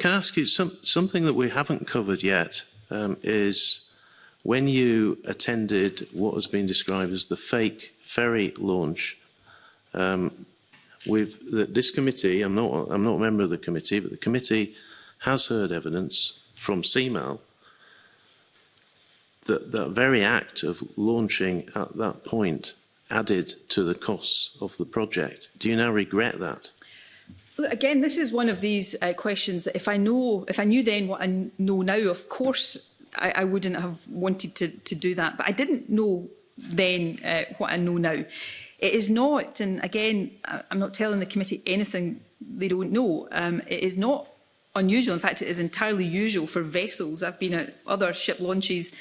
can I ask you something that we haven't covered yet is when you attended what has been described as the fake ferry launch. This committee, I'm not a member of the committee, but the committee has heard evidence from CMAL that that very act of launching at that point added to the costs of the project. Do you now regret that? Again, this is one of these questions that if I knew then what I know now, of course I wouldn't have wanted to do that. But I didn't know then what I know now. It is not, and again, I'm not telling the committee anything they don't know. It is not unusual. In fact, it is entirely usual for vessels. I've been at other ship launches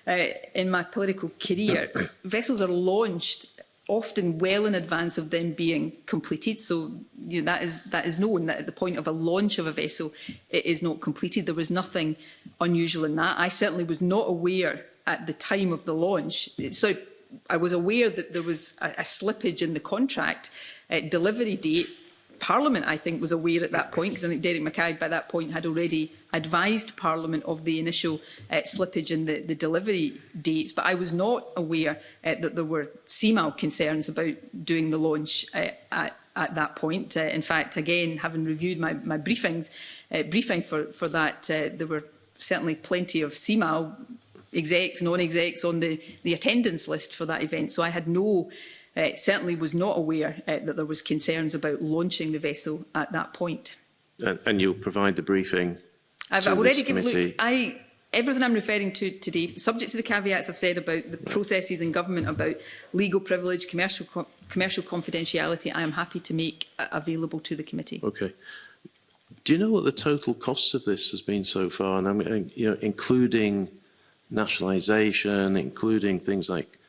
in my political career. Vessels are launched often well in advance of them being completed. So that is known that at the point of a launch of a vessel, it is not completed. There was nothing unusual in that. I certainly was not aware at the time of the launch. So I was aware that there was a slippage in the contract delivery date. Parliament, I think, was aware at that point, because I think Derek Mackay by that point had already advised Parliament of the initial slippage in the delivery dates. But I was not aware that there were CMAL concerns about doing the launch at that point. In fact, again, having reviewed my briefing for that, there were certainly plenty of CMAL execs, non-execs on the attendance list for that event. So I had certainly was not aware that there was concerns about launching the vessel at that point. And you'll provide the briefing. I've already given. Look, everything I'm referring to today, subject to the caveats I've said about the processes in government, about legal privilege, commercial confidentiality, I am happy to make available to the committee. Okay. Do you know what the total cost of this has been so far? And I mean, including nationalisation, including things like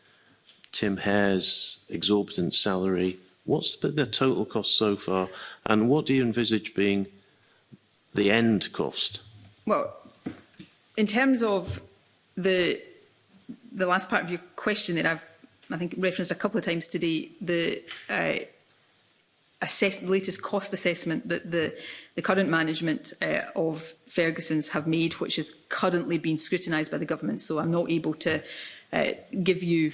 Tim Hare's exorbitant salary. What's the total cost so far, and what do you envisage being the end cost? Well, in terms of the last part of your question that I think referenced a couple of times today, the latest cost assessment that the current management of Ferguson's have made, which is currently being scrutinised by the government. So I'm not able to give you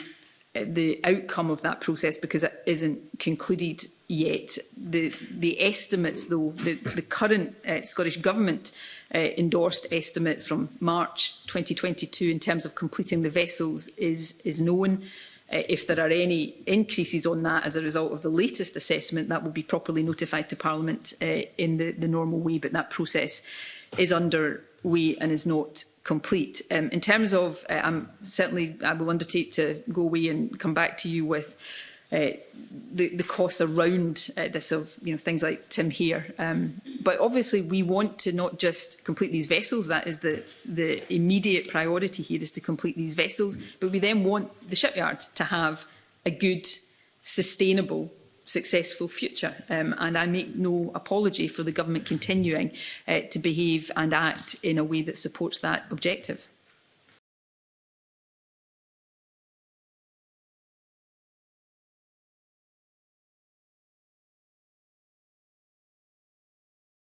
the outcome of that process because it isn't concluded yet. The estimates, though, the current Scottish Government endorsed estimate from March 2022 in terms of completing the vessels is known. If there are any increases on that as a result of the latest assessment, that will be properly notified to Parliament in the normal way, but that process is underway and is not complete. In terms of, I will undertake to go away and come back to you with the costs around this of things like Tim Hare. But obviously we want to not just complete these vessels, that is the immediate priority here is to complete these vessels, but we then want the shipyard to have a good, sustainable, successful future. And I make no apology for the government continuing to behave and act in a way that supports that objective.